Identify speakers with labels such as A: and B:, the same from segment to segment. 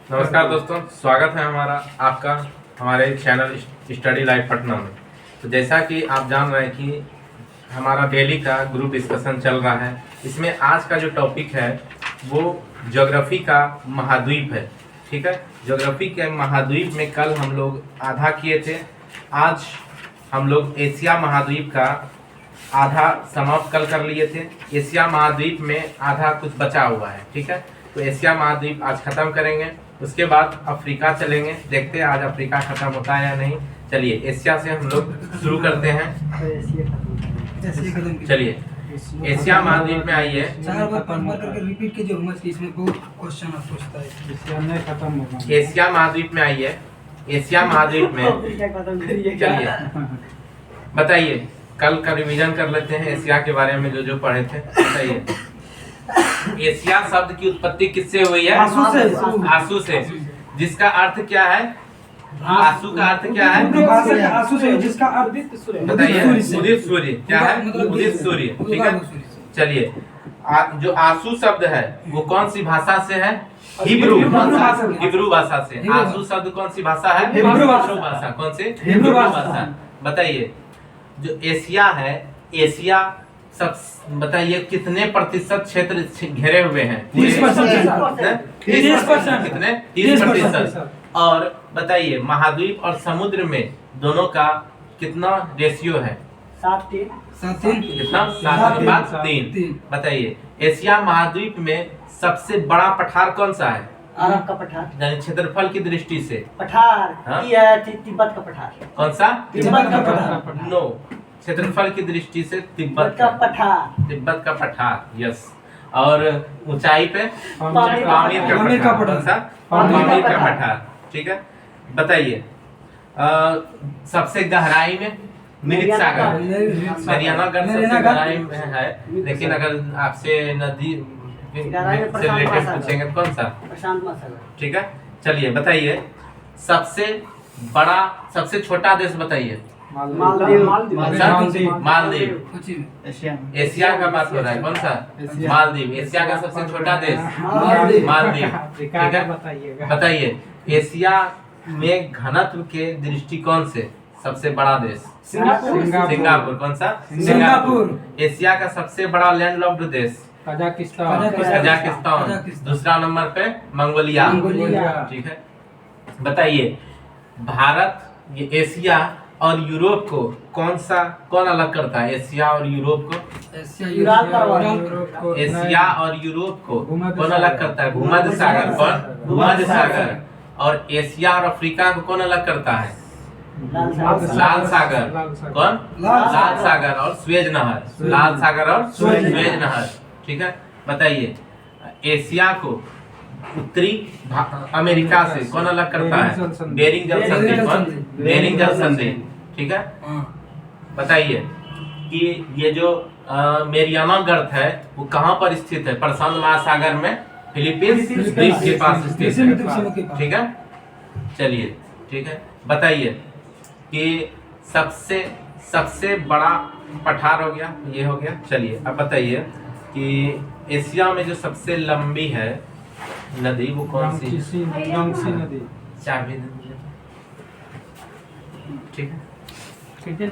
A: नमस्कार दोस्तों, स्वागत है आपका हमारे चैनल स्टडी लाइफ पटना में। तो जैसा कि आप जान रहे हैं कि हमारा डेली का ग्रुप डिस्कशन चल रहा है। इसमें आज का जो टॉपिक है वो ज्योग्राफी का महाद्वीप है। ठीक है, ज्योग्राफी के महाद्वीप में कल हम लोग आधा किए थे। आज हम लोग एशिया महाद्वीप का आधा समाप्त कल कर लिए थे। एशिया महाद्वीप में आधा कुछ बचा हुआ है। ठीक है, तो एशिया महाद्वीप आज खत्म करेंगे। उसके बाद अफ्रीका चलेंगे, देखते हैं आज अफ्रीका खत्म होता है या नहीं। चलिए एशिया से हम लोग शुरू करते हैं। चलिए एशिया महाद्वीप में आइए।
B: चार बार पांच बार करके रिपीट कीजिए मत, इसमें बहुत क्वेश्चन आप पूछता है।
C: एशिया में खत्म होगा।
A: एशिया महाद्वीप में आइए। एशिया महाद्वीप में चलिए बताइए, कल का रिवीजन कर लेते हैं एशिया के बारे में जो पढ़े थे। बताइए, एशिया शब्द की उत्पत्ति किससे हुई है? आंसू से। जिसका अर्थ क्या है? आंसू का अर्थ क्या है?
B: आंसू से, जिसका अर्थ सूर्य।
A: बताइए, उदित सूर्य। क्या है? उदित सूर्य। ठीक है, चलिए जो आंसू शब्द है वो कौन सी भाषा से है? हिब्रू भाषा से। आंसू शब्द कौन सी भाषा है? हिब्रू भाषा। कौन सी? हिब्रू भाषा। बताइए, जो एशिया है, एशिया सब बताइए कितने प्रतिशत क्षेत्र घेरे हुए हैं?
B: 30%।
A: कितने? 30%। और बताइए महाद्वीप और समुद्र में दोनों का कितना रेशियो है?
B: 7-3।
A: कितना? 7:3। बताइए, एशिया महाद्वीप में सबसे बड़ा पठार कौन सा है?
D: अरब का पठार।
A: यानी क्षेत्रफल की दृष्टि से
D: पठार
A: हाँ?
D: ये तिब्बत का पठार।
A: कौन सा?
D: तिब्बत का पठार।
A: नो, क्षेत्रफल की दृष्टि से तिब्बत
D: का पठार।
A: तिब्बत का पठार, यस। और ऊंचाई पे
D: पामीर
A: का पठार। कौन सा? पामीर का पठार। ठीक है, बताइए सबसे गहराई में मृत सागर, मरियानागढ़ सबसे गहराई में है। लेकिन अगर आपसे नदी से रिलेटेड पूछेंगे तो कौन सा?
D: प्रशांत महासागर।
A: ठीक है, चलिए बताइए सबसे बड़ा सबसे छोटा देश बताइए।
D: मालदीव।
A: मालदीव। एशिया का बात हो रहा है। कौन सा? मालदीव। एशिया का सबसे छोटा देश मालदीव। ठीक है, बताइए एशिया में घनत्व के दृष्टिकोण से सबसे बड़ा देश? सिंगापुर। कौन सा?
B: सिंगापुर।
A: एशिया का सबसे बड़ा लैंडलॉक्ड देश? कजाकिस्तान। दूसरा नंबर पे मंगोलिया। ठीक है, बताइए भारत, ये एशिया और यूरोप को कौन अलग करता है? एशिया और यूरोप को? एशिया और यूरोप को कौन अलग करता है? भूमध्य सागर। कौन? भूमध्य सागर। और एशिया और अफ्रीका को कौन अलग करता है? लाल सागर। कौन? लाल सागर और स्वेज नहर। लाल सागर और स्वेज नहर। ठीक है, बताइए एशिया को उत्तरी अमेरिका से कौन अलग करता है? बेरिंग जल संधि। कौन? बेरिंग जल संधि। ठीक है, बताइए कि ये जो मेरियाना गर्त है वो कहाँ पर स्थित है? प्रशांत महासागर में फिलीपींस द्वीप के पास स्थित है। ठीक है, चलिए ठीक है, बताइए कि सबसे बड़ा पठार हो गया, ये हो गया। चलिए अब बताइए कि एशिया में जो सबसे लंबी है नदी वो कौन सी?
C: यंगसी नदी।
A: चाबी दे दीजिए। ठीक है,
C: ठीक है।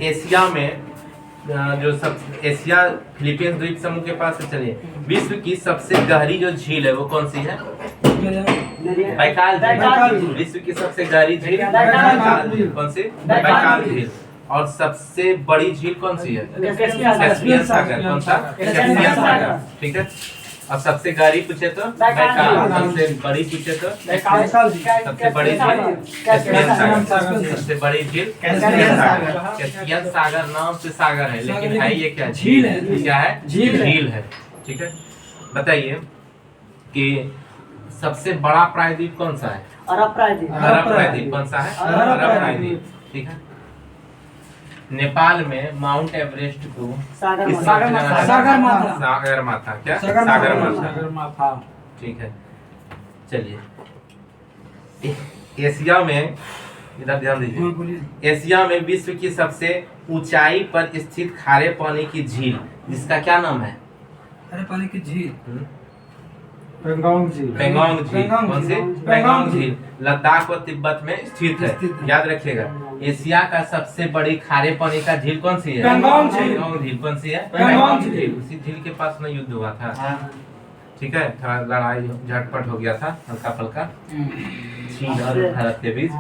A: एशिया में जो एशिया फिलीपींस द्वीप समूह के पास है। चलिए विश्व की सबसे गहरी जो झील है वो कौन सी है? बैकाल झील। विश्व की सबसे गहरी झील बैकाल झील। कौन सी? बैकाल झील। और सबसे बड़ी झील कौन सी है? कैस्पियन सागर। कौन सा? कैस्पियन सागर। ठीक है, अब सबसे गहरी पूछे तो बैकाल, सबसे बड़ी पूछे तो सबसे बड़ी झील कैस्पियन सागर। सबसे बड़ी झील कैस्पियन सागर। कैस्पियन सागर नाम से सागर है, लेकिन है ये क्या? झील है। क्या है? झील है। ठीक है, बताइए कि सबसे बड़ा प्रायद्वीप कौन सा है?
D: अरब प्रायद्वीप।
A: अरब प्रायद्वीप। कौन सा है? अरब प्रायद्वीप। ठीक है, नेपाल में माउंट एवरेस्ट को
D: सागर
A: माथा। क्या? सागर माथा। ठीक है, चलिए एशिया में इधर ध्यान
B: हाँ
A: दीजिए।
B: बोलिए।
A: एशिया में विश्व की सबसे ऊंचाई पर स्थित खारे पानी की झील, जिसका क्या नाम है?
B: अरे पानी की झील।
C: पेंगोंग जी।
A: पेंगोंग झील।
B: पेंगोंग
A: कौन सी?
B: झील।
A: पेंगोंग झील लद्दाख व तिब्बत में स्थित
B: स्थित
A: है।
B: है।
A: याद रखिएगा। एशिया का सबसे बड़ी खारे पानी का झील कौन सी है?
B: पेंगोंग झील।
A: पेंगोंग झील। कौन सी है?
B: पेंगोंग झील।
A: उसी झील के पास में युद्ध हुआ था।
D: हाँ।
A: ठीक है, थोड़ा लड़ाई झटपट हो गया था हल्का फुल्का चीन और भारत के बीच।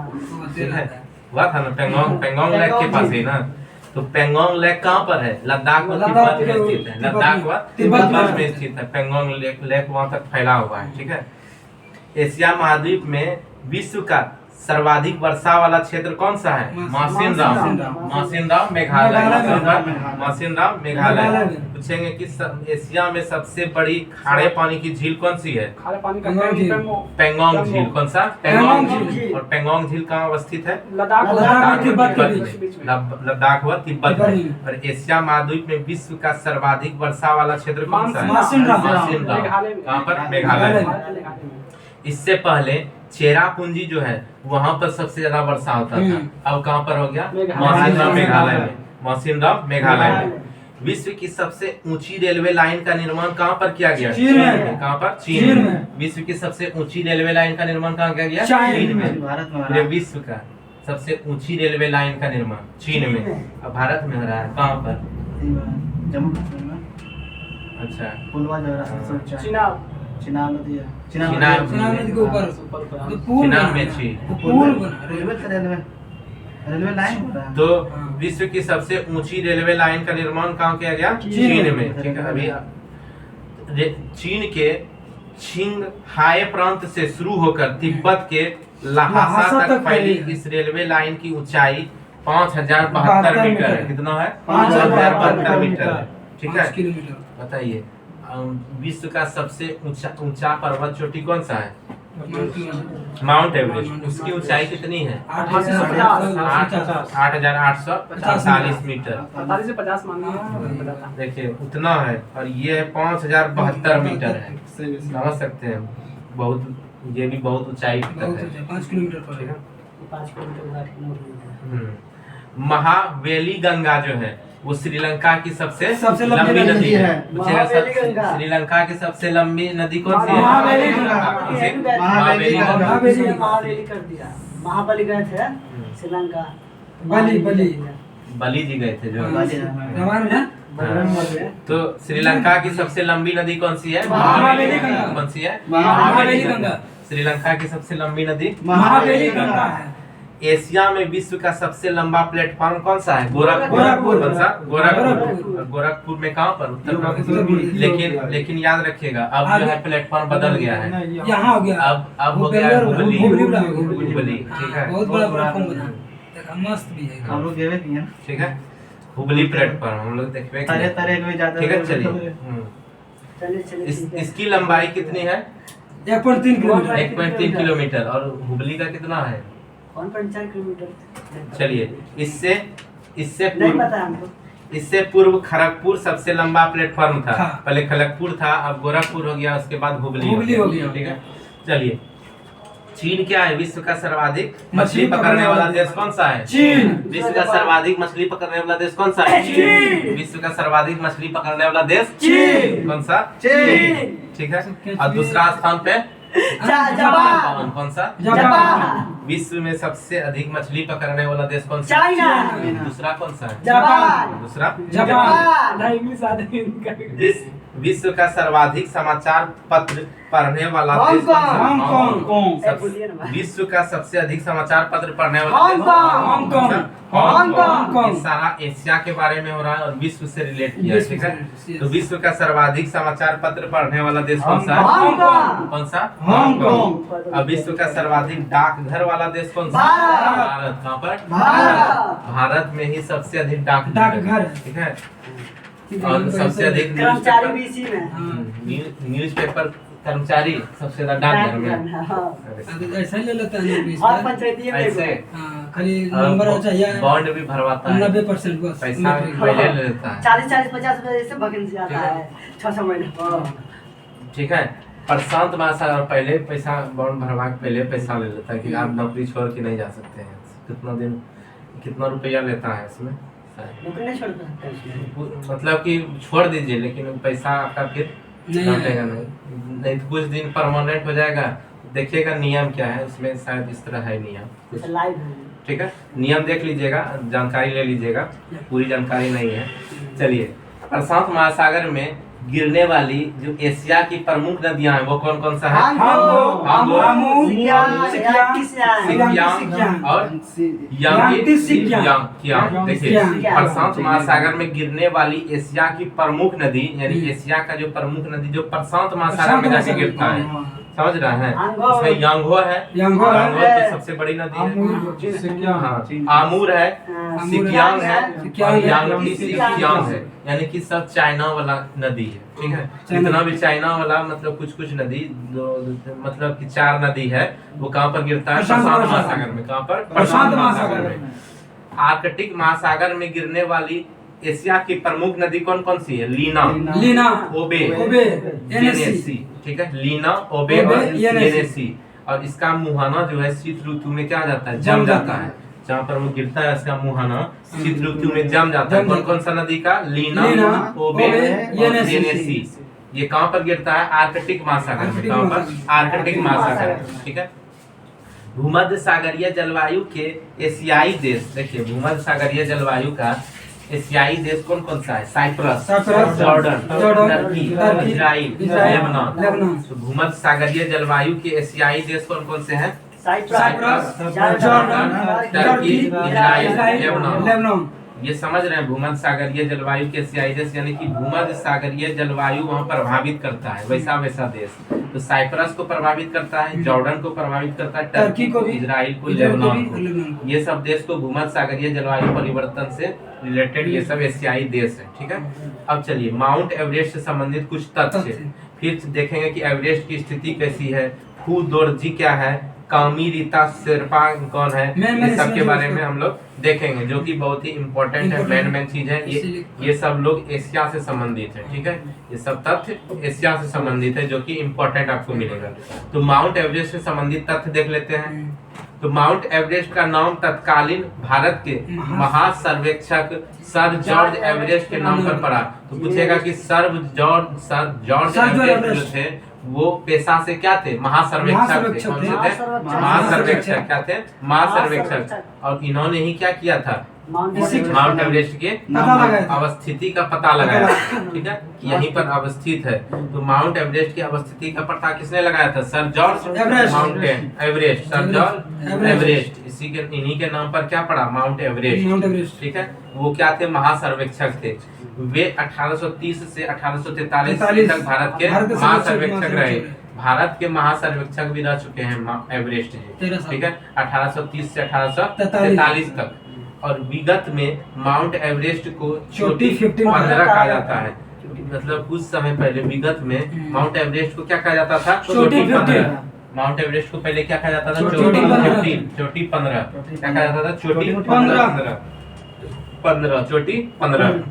A: ठीक है, हुआ था ना पेंगोंग लेक के पास ही ना। तो पेंगोंग लेक कहाँ पर है? लद्दाख व तिब्बत में स्थित है। लद्दाख व तिब्बत में स्थित है पेंगोंग लेक वहां तक फैला हुआ है। ठीक है। एशिया महाद्वीप में विश्व का सर्वाधिक वर्षा वाला क्षेत्र कौन सा है? मासिनराम मेघालय। मासिनराम मेघालय। पूछेंगे कि एशिया में सबसे बड़ी खारे पानी की झील कौन सी है?
C: खारे पानी का
B: पेंगोंग झील।
A: पेंगोंग झील। कौन सा?
B: पेंगोंग
A: झील। और पेंगोंग झील कहाँ अवस्थित है?
C: लद्दाख
B: लद्दाख तिब्बत के
A: लद्दाख व तिब्बत में। और एशिया महाद्वीप में विश्व का सर्वाधिक वर्षा वाला क्षेत्र कौन सा है?
B: मासिनराम।
A: कहाँ पर? मेघालय। इससे पहले चेरापूंजी जो है वहां पर सबसे ज्यादा वर्षा होता था। अब कहाँ पर हो गया? मासिनराम मेघालय में। मासिनराम मेघालय में। विश्व की सबसे ऊंची रेलवे लाइन का निर्माण कहाँ पर किया गया?
B: चीन में।
A: कहाँ पर?
B: चीन में।
A: विश्व की सबसे ऊंची रेलवे लाइन का निर्माण कहाँ किया गया?
B: चीन
A: में।
D: भारत में
A: पूरे विश्व का सबसे ऊंची रेलवे लाइन का निर्माण चीन में। अब भारत में हो रहा है। कहाँ पर?
D: जम्मू कश्मीर में।
A: अच्छा,
D: पुलवा जो है
C: चिनाब।
D: चिनाब नदी है।
A: चिनाब
B: चिनाब नदी के ऊपर तो पुल
A: चिनाब
B: बना
A: में
B: है।
A: छी।
B: तो पुल बना है।
D: रेलवे लाइन होता है।
A: तो विश्व की सबसे ऊंची रेलवे लाइन का निर्माण कहाँ किया गया? चीन में। ठीक है। अभी चीन के छिंगहाई प्रांत से शुरू होकर तिब्बत के लहासा तक फैली इस रेलवे लाइन की ऊंचाई 5072 मीटर है। कितना है? 5072 मीटर है। ठीक है।
B: 5 किलोमीटर।
A: बताइए विश्व का सबसे ऊंचा पर्वत चोटी कौन सा है? Mount Everest. उसकी ऊंचाई कितनी है? 8,845 मीटर।
C: 45 से 50 मानना।
A: देखिए उतना है। और ये है 5072 मीटर है। समझ सकते हैं बहुत, ये भी बहुत ऊंचाई तक
B: बहुत
A: है।
B: ऊंचा, 5 किलोमीटर पर
A: ठीक
B: है।
A: है।
D: 5 किलोमीटर।
A: महावेली गंगा जो है वो श्रीलंका की सबसे
B: सबसे लंबी
A: नदी
B: नदी
A: है।
B: है।
A: पूछेगा
D: महावेली गंगा।
A: श्रीलंका की सबसे लंबी नदी कौन सी है?
B: महावेली गंगा।
A: महावेली गंगा।
B: महावेली।
D: महावेली कर दिया। महाबली गए थे श्रीलंका।
A: बली जी गए थे जो।
B: रामायण में
A: हाँ। तो श्रीलंका की सबसे लंबी नदी कौन सी है?
B: महावेली गंगा।
A: कौन सी है?
B: महावेली गंगा।
A: श्रीलंका की सबसे लंबी नदी
B: महावेली गंगा है।
A: एशिया में विश्व का सबसे लंबा प्लेटफॉर्म कौन सा है?
B: गोरखपुर।
A: कौन सा? गोरखपुर।
B: गोरखपुर।
A: गोरखपुर में कहाँ पर? उत्तर प्रदेश।
B: उत्तर प्रदेश।
A: लेकिन याद रखिएगा अब जो है प्लेटफॉर्म बदल गया है।
B: यहाँ हो गया।
A: अब हो गया है हुबली।
B: हुबली।
A: ठीक है।
B: बहुत बड़ा प्लेटफॉर्म बना। देखा मस्त भी है।
D: हम लोग गए भी हैं।
A: ठीक है। हुबली प्लेटफॉर्म हम लोग देखबे
D: तरह तरह के जाते
A: ठीक है।
D: हैं।
A: चलिए
D: चलिए चलिए।
A: इसकी लंबाई कितनी है?
B: 1.3 किलोमीटर।
A: 1.3 किलोमीटर। और हुबली का कितना है?
D: 1.4 किलोमीटर।
A: चलिए इससे
D: नहीं पता है हमको।
A: इससे पूर्व खड़गपुर सबसे लंबा प्लेटफॉर्म था।
B: हाँ।
A: पहले खड़गपुर था, अब गोरखपुर हो गया, उसके बाद हुबली
B: हो गया।
A: ठीक है। चलिए चीन क्या है? विश्व का सर्वाधिक मछली पकड़ने वाला देश कौन सा है?
B: चीन।
A: विश्व का सर्वाधिक मछली पकड़ने वाला देश कौन सा है?
B: चीन।
A: विश्व का सर्वाधिक मछली पकड़ने वाला देश
B: चीन।
A: कौन सा?
D: चीन।
A: ठीक है। और दूसरा स्थान पे
D: जापान।
A: कौन सा?
D: जापान।
A: विश्व में सबसे अधिक मछली पकड़ने वाला देश कौन सा?
D: चाइना।
A: दूसरा कौन सा है?
D: जापान।
A: दूसरा
B: जापान।
C: ना इंग्लिश आते हैं।
A: विश्व का सर्वाधिक समाचार पत्र पढ़ने वाला देश कौन सा?
B: हांगकांग।
A: सब- विश्व का सबसे अधिक समाचार पत्र पढ़ने वाला देश
D: हांगकांग।
A: कौन सा?
B: हांगकांग।
A: ये सारा एशिया के बारे में हो रहा है और विश्व से रिलेट किया है।
B: विश्व
A: ठीक है।
B: से,
A: तो विश्व का सर्वाधिक समाचार पत्र पढ़ने वाला देश कौन सा है?
D: हांगकांग।
A: कौन सा?
B: हांगकांग।
A: अब विश्व का सर्वाधिक डाकघर वाला देश कौन सा?
D: भारत।
A: भारत। कहाँ पर?
D: भारत।
A: भारत में ही सबसे अधिक डाकघर
B: डाकघर
A: है। ठीक है। और सबसे अधिक
D: कर्मचारी भी इसी में।
A: न्यूज़पेपर कर्मचारी सबसे ज्यादा डाकघर में।
D: हाँ।
B: ऐसा ही ले लेता है नौकरी
D: और
B: इसमें।
D: पंचायती में
A: ऐसे
B: हाँ, खाली नंबर चाहिए।
A: बॉन्ड भी भरवाता है।
B: 90% बस।
A: पैसा भी पहले ले लेता है।
D: 40-50 जैसे वैकेंसी आता है 600 महीने।
A: ठीक है। प्रशांत महासागर पहले पैसा बॉन्ड भरवा के पहले पैसा ले लेता है कि आप नौकरी छोड़ के नहीं जा सकते हैं। कितना रुपया लेता है इसमें शायद।
D: बुक नहीं छोड़ता है इसमें।
A: मतलब कि छोड़ दीजिए लेकिन पैसा आपका फिर
B: नहीं
A: लौटेगा नहीं तो कुछ दिन परमानेंट हो जाएगा। देखिएगा नियम क्या है इसमें, शायद इस तरह है नियम कुछ,
D: लाइव है।
A: ठीक है। नियम देख लीजिएगा, जानकारी ले लीजिएगा, पूरी जानकारी नहीं है। चलिए, प्रशांत महासागर में गिरने वाली जो एशिया की प्रमुख नदियां हैं वो कौन कौन सा है? सिक्किम और यांगत्से। देखिए, प्रशांत महासागर में गिरने वाली एशिया की प्रमुख नदी, यानी एशिया का जो प्रमुख नदी जो प्रशांत महासागर में जाके गिरता है, समझ रहे हैं? इसमें यांगो है,
B: यांगो
A: तो सबसे बड़ी नदी है। आमूर है, सिक्यांग है और यांगत्से सिक्यांग है, यानी कि सब चाइना वाला नदी है, ठीक है। जितना भी चाइना वाला मतलब कुछ नदी मतलब कि 4 नदी है वो कहाँ पर गिरता है? प्रशांत महासागर में। कहाँ पर? प्रशांत महासागर में। आर्कटिक महासागर में गिरने वाली एशिया की प्रमुख नदी कौन कौन सी है? लीना, ओबे, येनेसी, ठीक है। लीना, ओबे और येनेसी। और इसका मुहाना जो है शीत ऋतु में क्या जाता है? जम जाता है। जहाँ पर वो गिरता है इसका मुहाना शीत ऋतु में जम जाता है। कौन कौन सा नदी का? लीना, ओबे और येनेसी। ये कहाँ पर गिरता है? आर्कटिक महासागर में। कहाँ पर? आर्कटिक महासागर, ठीक है। भूमध्य सागरीय जलवायु के एशियाई देश, देखिए भूमध्य सागरीय जलवायु का एशियाई देश कौन कौन सा है? Cyprus, Jordan, Turkey, Israel, Lebanon. तो भूमध्य सागरीय जलवायु के एशियाई देश कौन कौन से हैं? Cyprus, Jordan, Turkey, Israel, Lebanon. ये समझ रहे हैं? भूमध्य सागरीय जलवायु के एशियाई देश, यानी कि भूमध्य सागरीय जलवायु वहाँ प्रभावित करता है वैसा देश। तो साइप्रस को प्रभावित करता है, जॉर्डन को प्रभावित करता है, टर्की को, इजराइल को, लेबनान को। ये सब देश को भूमध्य सागरीय जलवायु परिवर्तन से रिलेटेड ये सब एशियाई देश है, ठीक है। अब चलिए माउंट एवरेस्ट से संबंधित कुछ तथ्य फिर देखेंगे कि एवरेस्ट की स्थिति कैसी है, फू दोरजी क्या है, कामी रीता शेरपा कौन है, इस सब के बारे में हम लोग देखेंगे, जो कि बहुत ही इम्पोर्टेंट है, मेन चीज है। ये सब लोग एशिया से संबंधित है, ठीक है। ये सब तथ्य एशिया से संबंधित है जो कि इम्पोर्टेंट आपको मिलेगा। तो माउंट एवरेस्ट से संबंधित तथ्य देख लेते हैं। तो माउंट एवरेस्ट का नाम तत्कालीन भारत के महासर्वेक्षक सर जॉर्ज एवरेस्ट के नाम पर पड़ा। तो पूछेगा कि सर जॉर्ज एवरेस्ट जो थे वो पेशा से क्या थे? महासर्वेक्षक थे। कौन से थे? महासर्वेक्षक। क्या थे? महासर्वेक्षक। और इन्होंने ही क्या किया था? माउंट एवरेस्ट के अवस्थिति का पता लगाया, ठीक है, यहीं पर अवस्थित है। तो माउंट एवरेस्ट की अवस्थिति का पता किसने लगाया था? Sir George mountain Everest, sir George Everest. इन्हीं के नाम पर क्या पड़ा? माउंट एवरेस्ट, ठीक है। वो क्या थे? महासर्वेक्षक थे। वे 1830 से 1843 तक भारत के महासर्वेक्षक रहे। भारत के महासर्वेक्षक भी रह चुके हैं एवरेस्ट जी, ठीक है, 1830 से 1843 तक। और विगत में माउंट एवरेस्ट को चोटी 15 कहा जाता है। मतलब कुछ समय पहले विगत में माउंट एवरेस्ट को क्या कहा जाता था? चोटी 15। माउंट एवरेस्ट को पहले क्या कहा जाता था? चोटी 15। क्या कहा जाता था? चोटी 15, चोटी 15।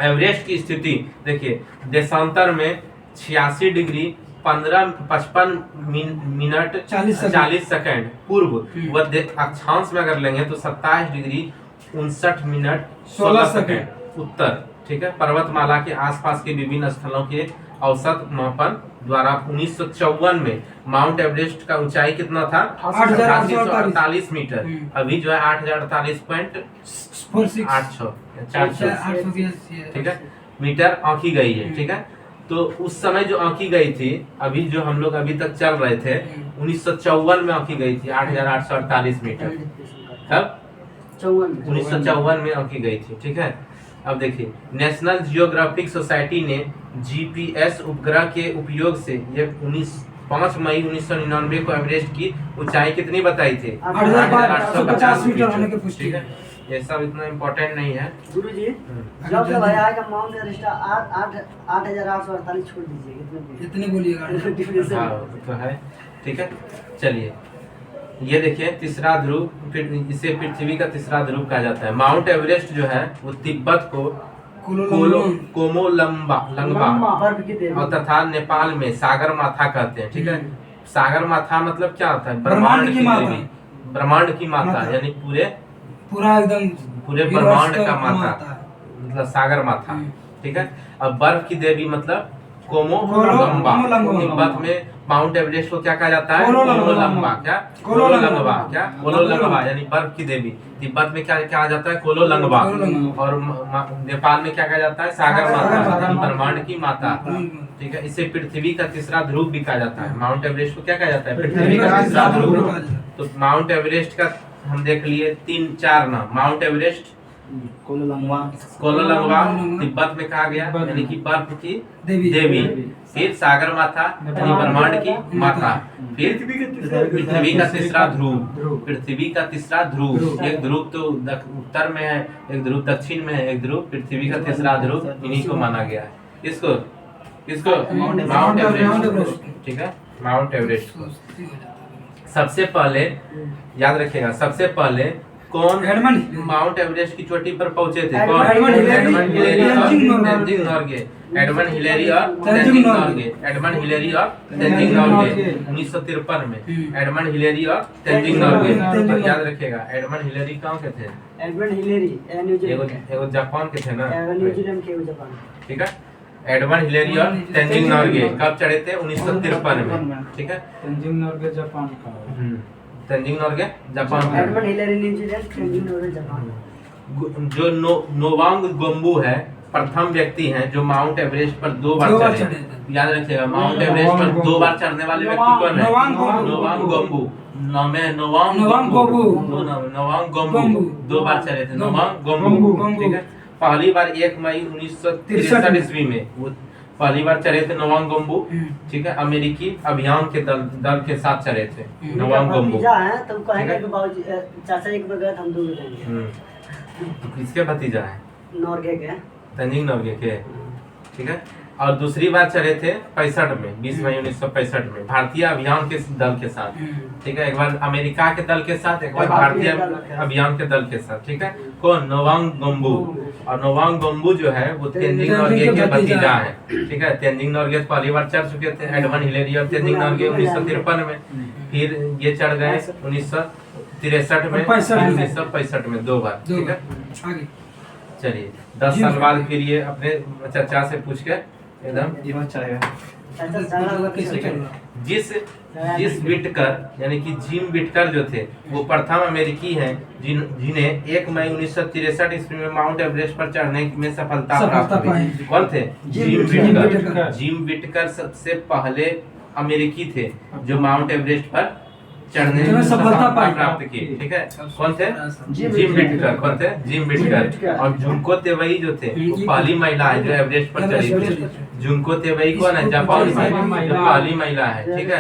A: एवरेस्ट की स्थिति देखिए, देशांतर में 86 डिग्री 55 मिनट 40 सेकंड पूर्व, व अक्षांश में अगर लेंगे तो 27 डिग्री 59 मिनट 16 सेकंड उत्तर, ठीक है। पर्वतमाला के आसपास के विभिन्न स्थलों के औसत मापन द्वारा 1954 में माउंट एवरेस्ट का ऊंचाई कितना था? 8,848 मीटर। अभी जो है 8,848.46 ठीक है मीटर आंकी गई है, ठीक है। तो उस समय जो आंकी गई थी, अभी जो हम लोग अभी तक चल रहे थे, 1954 में आंकी गई थी 8,848 मीटर। तब 1954 में आंकी गई थी, ठीक है। अब देखिए, नेशनल जियोग्राफिक सोसाइटी ने जीपीएस उपग्रह के उपयोग से ये 5 मई 1999 को एवरेस्ट की ऊंचाई कितनी बताई थी? 8,850 मीटर होने की पुष्टि है। ये सब इतना इम्पोर्टेंट नहीं है
D: गुरुजी। जब से भाई आएगा माउंट एवरेस्ट 8,848 छोड़ दीजिए,
B: इतने बोलिएगा।
A: हाँ तो है, ठीक है। चलिए ये देखिए, तीसरा ध्रुव, फिर इसे पृथ्वी का तीसरा ध्रुव कहा जाता है। माउंट एवरेस्ट जो है वो तिब्बत को कोमोलंबा और तथा नेपाल में सागर माथा कहते हैं, ठीक है। सागर माथा मतलब क्या होता है? ब्रह्मांड की देवी। ब्रह्मांड की माता
B: माता।
A: यानी पूरे
B: पूरा एकदम
A: पूरे
B: यूनिवर्स
A: ब्रह्मांड का
B: का
A: माता
B: माता।
A: मतलब सागर माता।
B: हम्म।
A: ठीक है। अब बर्फ की देवी मतलब
B: कोमोलंबा।
A: कोमोलंबा। तिब्बत में माउंट एवरेस्ट को क्या कहा जाता है?
B: कोलोलंबा।
A: कोलोलंबा। क्या?
B: कोलोलंबा।
A: क्या? कोलोलंबा यानी बर्फ की देवी। तिब्बत में क्या कहा जाता है? कोलोलंबा।
B: कोलोलंबा।
A: और नेपाल में क्या कहा जाता है? सागर माता
B: सागर
A: यानी
B: माता।
A: ब्रह्मांड की माता।
B: हम्म।
A: ठीक है। इसे पृथ्वी का तीसरा ध्रुव भी कहा जाता है। माउंट एवरेस्ट को क्या कहा जाता है?
C: पृथ्वी
A: पृथ्वी का
C: का
A: तीसरा
C: तीसरा
A: ध्रुव।
B: ध्रुव।
A: तो माउंट एवरेस्ट का हम देख लिए 3-4 नाम। माउंट एवरेस्ट, कोलोलंबा तिब्बत में कहा गया
C: तिब्बत
A: यानी
C: में।
A: कि बर्फ की
B: देवी।
A: देवी। फिर सागर माता यानी ब्रह्मांड की माता। फिर पृथ्वी का तीसरा ध्रुव। पृथ्वी का तीसरा ध्रुव। एक ध्रुव तो उत्तर में है, एक ध्रुव दक्षिण में है, एक ध्रुव पृथ्वी का तीसरा ध्रुव इन्हीं को माना गया है। इसको इसको माउंट एवरेस्ट। ठीक है। माउंट एवरेस्ट सबसे पहले याद रखिएगा, सबसे पहले कौन
B: एडमंड
A: माउंट एवरेस्ट की चोटी पर पहुंचे थे?
D: एडमंड
A: कौन?
B: हिलेरी।
A: एडमंड हिलेरी और
B: तेंजिंग
A: तेंजिंग नोर्गे। एडमंड हिलेरी और
B: तेंजिंग
A: तेंजिंग
B: नोर्गे।
A: नोर्गे। एडमंड हिलेरी और तेंजिंग नोर्गे 1953 में। एडमंड हिलेरी और तेंजिंग नोर्गे।
B: तेंजिंग
A: और याद रखिएगा एडमंड हिलेरी कहाँ के थे?
D: एडमंड हिलेरी न्यूजीलैंड
A: एगो जापान के थे ना।
D: न्यूजीलैंड के जापान।
A: ठीक है। एडमंड हिलेरी और तेंजिंग नोर्गे कब चढ़े थे? 1953 में। ठीक है।
C: तेंजिंग नोर्गे जापान का।
A: तेंजिंग नोर्गे जापान का।
D: Edmund Hillary New Zealand, Tenzing Norgay Japan.
A: जो नोवांग गोम्बू है प्रथम व्यक्ति हैं जो माउंट एवरेस्ट पर 2 बार चढ़े। याद रखिएगा माउंट एवरेस्ट पर 2 बार चढ़ने वाले व्यक्ति कौन है?
B: नोवांग गोम्बू।
A: नोवांग गोम्बू।
B: नोवांग गोम्बू।
A: नोवांग गोम्बू 2 बार चढ़े थे। नोवांग गोम्बू। ठीक है। पहली बार 1 मई 1963 ईस्वी में वो पहली बार चढ़े थे नोवांग गोम्बू। ठीक है। अमेरिकी अभियान के दल के साथ चढ़े थे नोवांग गोम्बू।
D: भतीजा है तो कहेंगे
A: ठीक है।
D: कि बाबूजी चाचा एक बार गए हम 2 बार जाएंगे।
A: तो किसके भतीजा है?
D: नॉर्गे के।
A: तेंजिंग नोर्गे के। ठीक है। और दूसरी बार चढ़े थे 65 में 20 मई 1965 में भारतीय अभियान के दल के साथ। ठीक है। एक बार अमेरिका के दल के साथ, एक बार भारतीय अभियान के दल के साथ। ठीक है। कौन? नोवांग गोम्बू। और नोवांग गोम्बू जो है वो तेंजिंग नोर्गे के भतीजा है। ठीक है। तेंजिंग नोर्गे पहली बार चढ़ चुके थे। एडमंड हिलेरी और तेंजिंग नोर्गे 1953 में। फिर ये चढ़ गए 1963 में, 1965 में 2 बार। ठीक है।
B: आगे
A: चलिए 10 साल बाद फिर ये अपने चचा से पूछ के एकदम
D: चाचा सारा
B: कैसे चल रहा?
A: जिस विटकर यानी कि जिम विटकर जो थे वो प्रथम अमेरिकी हैं जिन्हें 1 मई 1963 ईस्वी में माउंट एवरेस्ट पर चढ़ने में सफलता प्राप्त हुई। कौन थे? Gym Whittaker. जिम विटकर सबसे पहले अमेरिकी थे जो माउंट एवरेस्ट पर चढ़ने में सफलता प्राप्त की। ठीक है। कौन थे? Gym Whittaker. कौन थे? Gym Whittaker. और जुंको तेवई जो थे वो पहली महिला है जो एवरेस्ट पर चढ़ी थी। जुंको तेवई कौन है? जापान से जो पहली महिला है। ठीक है।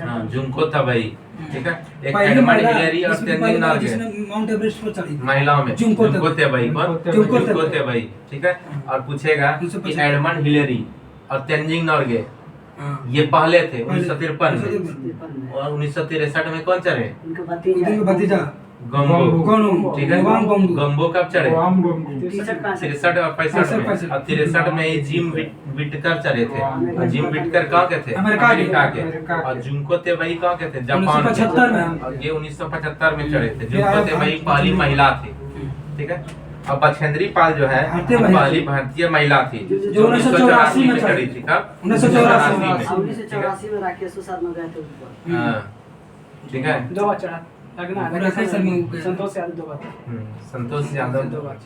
A: हाँ, जुंको तेवई। ठीक है। एक एडमंड हिलेरी और तेंजिंग नोर्गे
B: जिसने माउंट एवरेस्ट पर चढ़ी
A: महिलाओं में
B: जुंको
A: जुंको तेवई। कौन?
B: Junko
A: Junko तेवई। ठीक है। और पूछेगा कि एडमंड हिलेरी और तेंजिंग नोर्गे ये पहले थे 1953 में। और 1963 में कौन चढ़े?
D: उनके
B: उनके
D: भतीजा
B: भतीजा
A: गोम्बू।
B: गोम्बू।
A: ठीक है।
B: नोवांग गोम्बू।
A: गोम्बू कब चढ़े?
D: 63
A: और 65 में। और 63 में ये जिम विटकर चढ़े थे। और जिम विटकर कहाँ के थे?
B: अमेरिका के।
A: के। और जुंको तेवई कहाँ के थे? जापान के।
B: 1975 में।
A: और ये 1975 में चढ़े थे। जुंको तेवई पहली महिला थी। ठीक है। और बछेंद्री पाल जो है पहली भारतीय महिला थी जो 1984 में चढ़ी थी। कब?
B: 1984 में।
D: 1984 में राकेश साथ में गए थे ऊपर।
A: हाँ, ठीक है।
C: 2 बार चढ़ा लगना है।
B: राकेश शर्मा को गए।
C: संतोष यादव 2 बार।
A: संतोष यादव
C: 2 बार।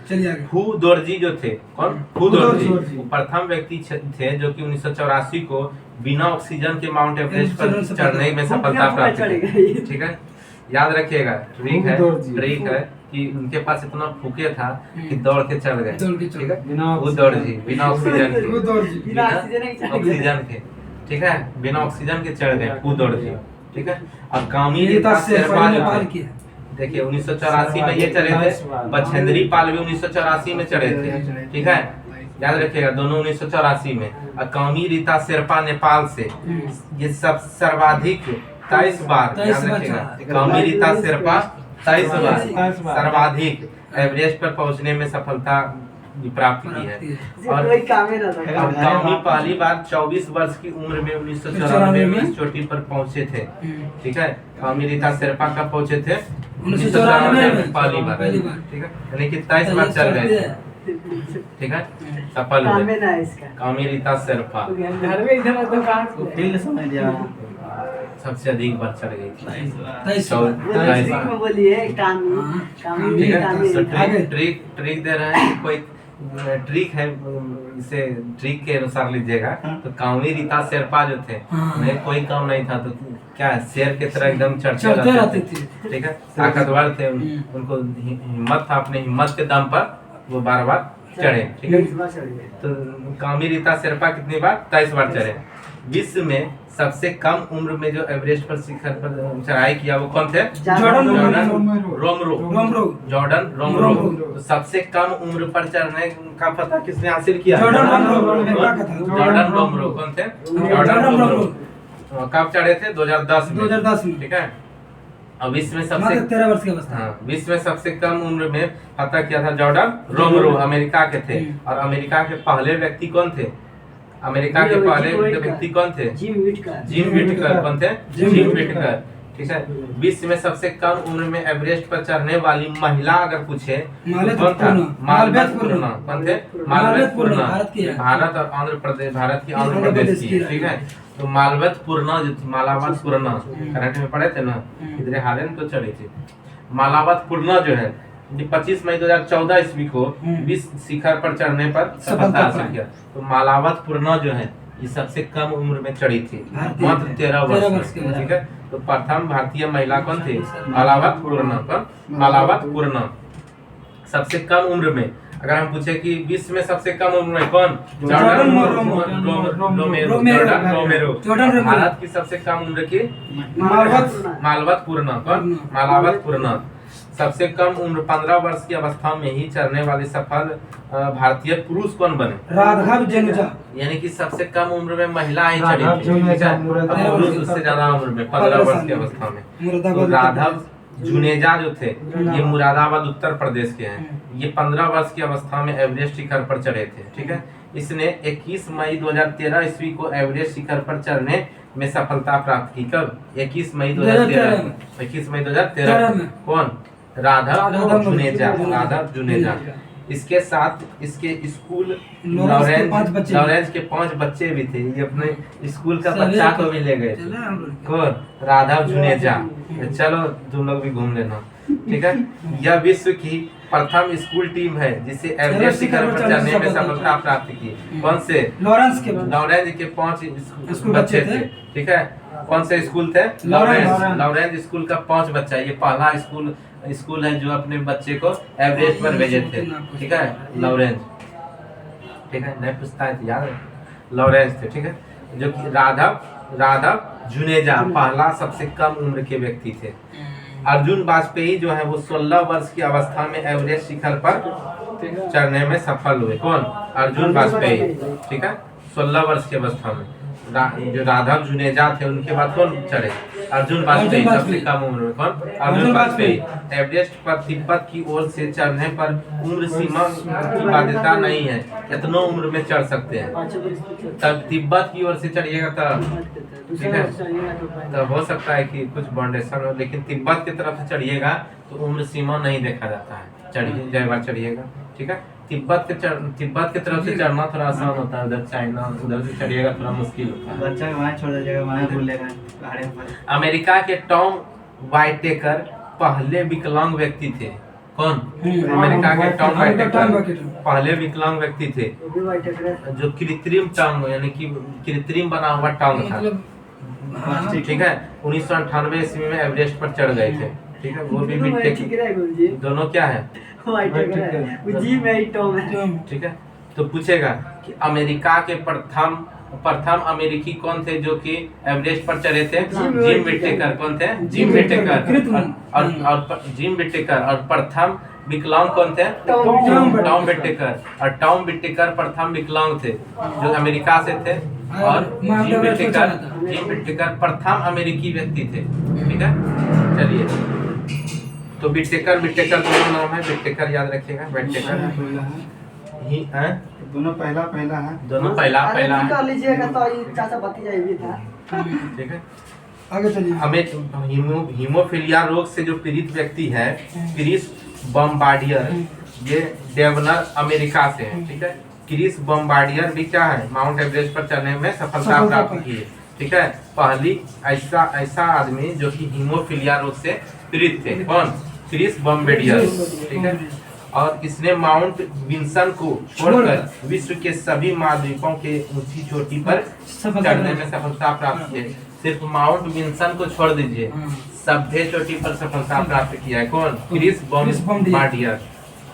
B: चलिए आगे।
A: हु दोरजी जो थे, कौन? हु दोरजी
B: दोरजी।
A: वो प्रथम व्यक्ति थे जो कि 1984 को बिना ऑक्सीजन के माउंट एवरेस्ट पर चढ़ने में सफलता प्राप्त की। ठीक है। याद रखिएगा ट्रिक है कि उनके पास इतना फूके था कि दौड़ के चढ़ गए। ठीक है। हु दोरजी बिना ऑक्सीजन के।
D: बिना ऑक्सीजन के चढ़ गए।
A: ऑक्सीजन के। ठीक है। बिना ऑक्सीजन के चढ़ गए हु दोरजी। ठीक है। और कामी रीता शेरपा जो थे, देखिए 1984 में ये चढ़े थे। बछेंद्री पाल भी 1984 में चढ़े थे। ठीक है। याद रखिएगा दोनों 1984 में। और कामी रीता शेरपा नेपाल से ये सब सर्वाधिक 23 बार। याद रखिएगा कामी रीता शेरपा 23 बार सर्वाधिक एवरेस्ट पर पहुंचने में सफलता प्राप्त की है। और
D: कोई काम ही ना था।
A: और कौमी पहली बार 24 वर्ष की उम्र में 1994 में इस चोटी पर पहुंचे थे। ठीक है, कौमी रीता शेरपा कब पहुंचे थे? 1994 में पहली बार। ठीक है, यानी कि 23 बार चल गए थे। ठीक है, सफल
D: काम
A: हुए
D: ही ना है इसका।
A: कौमी रीता शेरपा
C: घर में इधर उधर कहाँ को
E: फील्ड समझ दिया।
A: सबसे अधिक बार चढ़ गई थी।
B: 23
D: वो में बोलिए कामी कामी
A: ठीक है,
D: कामी
A: तो ट्रिक दे रहे हैं, कोई ट्रिक है, इसे ट्रिक के अनुसार लीजिएगा। तो कौमी रीता शेरपा जो थे, उन्हें कोई काम नहीं था, तो क्या शेर की तरह एकदम चढ़ते रहते थे। ठीक है, ताकतवर थे, उनको हिम्मत था, अपने हिम्मत के दम पर वो बार बार चढ़े। ठीक है, तो कौमी रीता शेरपा कितनी बार? 23 बार चढ़े। विश्व में सबसे कम उम्र में जो एवरेस्ट पर शिखर पर चढ़ाई किया वो कौन थे?
B: जॉर्डन
A: रोमरो। जॉर्डन रोमरो। तो सबसे कम उम्र पर चढ़ने का पता किसने हासिल किया? जॉर्डन रोमरो। कौन थे? जॉर्डन रोमरो। कब चढ़े थे? 2010 में। ठीक है, और विश्व में सबसे
B: 13 वर्ष की अवस्था।
A: हाँ, विश्व में सबसे कम उम्र में फतह किया था जॉर्डन रोमरो, अमेरिका के थे। और अमेरिका के पहले व्यक्ति कौन थे? अमेरिका के पहले व्यक्ति कौन थे?
D: Gym
A: Whittaker. कौन थे? Gym Whittaker. ठीक है, विश्व में सबसे कम उम्र में एवरेस्ट पर चढ़ने वाली महिला अगर पूछे तो कौन था? मालवत पूर्णा। कौन थे? मालवत पूर्णा। भारत और आंध्र प्रदेश, भारत की आंध्र प्रदेश की। ठीक है, तो मालवत पूर्णा जो थी, मालावत पूर्णा करंट में पढ़े थे ना, इधर हालन तो चढ़ी थी। मालावत पूर्णा जो है 25 मई 2014 ईस्वी को विश्व शिखर पर चढ़ने पर सफलता हासिल किया। तो मालावत पूर्णा जो है ये सबसे कम उम्र में चढ़ी थी, मात्र 13 वर्ष की। ठीक है, तो प्रथम भारतीय महिला कौन थी? मालावत पूर्णा। कौन? मालावत पूर्णा। सबसे कम उम्र में अगर हम पूछे कि विश्व में सबसे कम उम्र में कौन? जॉर्डन रोमेरो। भारत की सबसे कम उम्र की? मालवत पूर्णा। कौन? मालावत पूर्णा। सबसे कम उम्र 15 वर्ष की अवस्था में ही चढ़ने वाले सफल भारतीय पुरुष कौन बने?
B: राघव जनुजा।
A: यानी कि सबसे कम उम्र में महिला ही चढ़ी थी। ठीक है, पुरुष उससे ज्यादा उम्र में 15 वर्ष की अवस्था में। तो राघव जुनेजा जो थे ये मुरादाबाद उत्तर प्रदेश के हैं। ये 15 वर्ष की अवस्था में एवरेस्ट शिखर पर चढ़े थे। ठीक है, इसने 21 मई 2013 ईस्वी को एवरेस्ट शिखर पर चढ़ने में सफलता प्राप्त की। कब? 21 मई 2013। 21 मई 2013 में। कौन? राघव जुनेजा। इसके साथ इसके स्कूल लॉरेंस के 5 बच्चे भी थे। ये अपने स्कूल का बच्चा को भी ले गए थे। कौन? राघव जुनेजा। चलो तुम लोग भी घूम लेना। ठीक है, यह विश्व की प्रथम स्कूल टीम है जिसे एवरेस्ट शिखर पर चढ़ने में सफलता प्राप्त की। कौन से? लॉरेंस के 5 बच्चे थे। ठीक है, कौन से स्कूल थे? लॉरेंस स्कूल का 5 बच्चा। ये पहला स्कूल है जो अपने बच्चे को एवरेस्ट पर भेजे थे। ठीक है, लॉरेंस। ठीक है, नहीं पूछता है तो याद है, लॉरेंस थे। ठीक है, जो कि राघव जुनेजा पहला सबसे कम उम्र के व्यक्ति थे। अर्जुन वाजपेयी जो है वो 16 वर्ष की अवस्था में एवरेस्ट शिखर पर चढ़ने में सफल हुए। कौन? अर्जुन वाजपेयी। ठीक है, 16 वर्ष की अवस्था में। जो राघव जुनेजा थे उनके बाद कौन चढ़े? अर्जुन वाजपेयी। सबसे कम उम्र में कौन? अर्जुन वाजपेयी। एवरेस्ट पर तिब्बत की ओर से चढ़ने पर उम्र सीमा की बाध्यता नहीं है, कितनों उम्र में चढ़ सकते हैं। तब तिब्बत की ओर से चढ़िएगा तब, ठीक है, तब हो सकता है कि कुछ बाउंडेशन हो, लेकिन तिब्बत की तरफ से चढ़िएगा तो उम्र सीमा नहीं देखा जाता है। चढ़िए, जय बार चढ़िएगा। ठीक है, तिब्बत के तरफ से चढ़ना थोड़ा आसान होता है, उधर चाइना उधर से चढ़िएगा थोड़ा मुश्किल होता है।
E: बच्चा वहाँ छोड़ दीजिएगा, वहाँ भूलेगा पहाड़ी पर।
A: अमेरिका के टॉम वाइटेकर पहले विकलांग व्यक्ति थे। कौन? अमेरिका के टॉम वाइटेकर पहले विकलांग व्यक्ति थे जो कृत्रिम टांग यानी कि कृत्रिम बना हुआ टांग था। ठीक है, 1998 ईस्वी में एवरेस्ट पर चढ़ गए थे। ठीक है, वो भी मिट्टी दोनों क्या है? ठीक है, तो पूछेगा कि अमेरिका के प्रथम अमेरिकी कौन थे जो कि एवरेस्ट पर चढ़े थे? Jim Whittaker. कौन थे? Jim Whittaker. और जिम विटेकर। और प्रथम विकलांग कौन थे? Tom Whittaker. और टॉम विटेकर प्रथम विकलांग थे जो अमेरिका से थे। और जिम विटेकर प्रथम अमेरिकी व्यक्ति थे। ठीक है, चलिए, तो विटेकर दोनों नाम है, विटेकर याद रखिएगा। विटेकर हैं?
E: दोनों पहला पहला है।
A: दोनों पहला
D: अरे
A: पहला
D: भी कर
A: है।
D: लीजिएगा तो ये चाचा भतीजा ही भी था।
A: ठीक है।
B: आगे चलिए।
A: हमें हीमोफीलिया रोग से जो पीड़ित व्यक्ति है, क्रिस बॉम्बार्डियर, ये डेवनर अमेरिका से है। ठीक है। क्रिस बॉम्बार्डियर भी क्या है, माउंट एवरेस्ट पर चढ़ने में सफलता प्राप्त की है। ठीक है। पहली ऐसा आदमी जो कि हीमोफीलिया रोग से पीड़ित थे, कौन? Chris Bombardier. ठीक है। और इसने माउंट विंसन को छोड़कर विश्व के सभी महाद्वीपों के ऊंची चोटी पर चढ़ने में सफलता प्राप्त की है। सिर्फ माउंट विंसन को छोड़ दीजिए, सभ्य चोटी पर सफलता प्राप्त किया है। कौन? Chris Bombardier.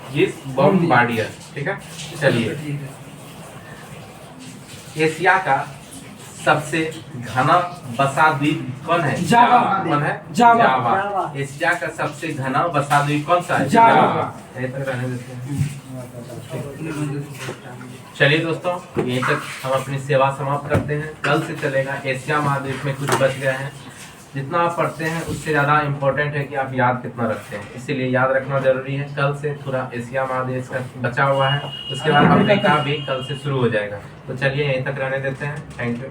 A: Chris Bombardier. ठीक है। चलिए, एशिया का सबसे घना बसा द्वीप कौन है?
C: जावा।
A: कौन है?
C: जावा।
A: एशिया का सबसे घना बसा द्वीप कौन सा है?
C: जावा।
A: यहीं तक रहने देते हैं। चलिए दोस्तों, यहीं तक हम अपनी सेवा समाप्त करते हैं। कल से चलेगा एशिया महाद्वीप में कुछ बच गए हैं। जितना आप पढ़ते हैं उससे ज़्यादा इम्पोर्टेंट है कि आप याद कितना रखते हैं, इसीलिए याद रखना जरूरी है। कल से थोड़ा एशिया महादेश का बचा हुआ है, उसके बाद अफ्रीका भी कल से शुरू हो जाएगा। तो चलिए यहीं तक रहने देते हैं। Thank you.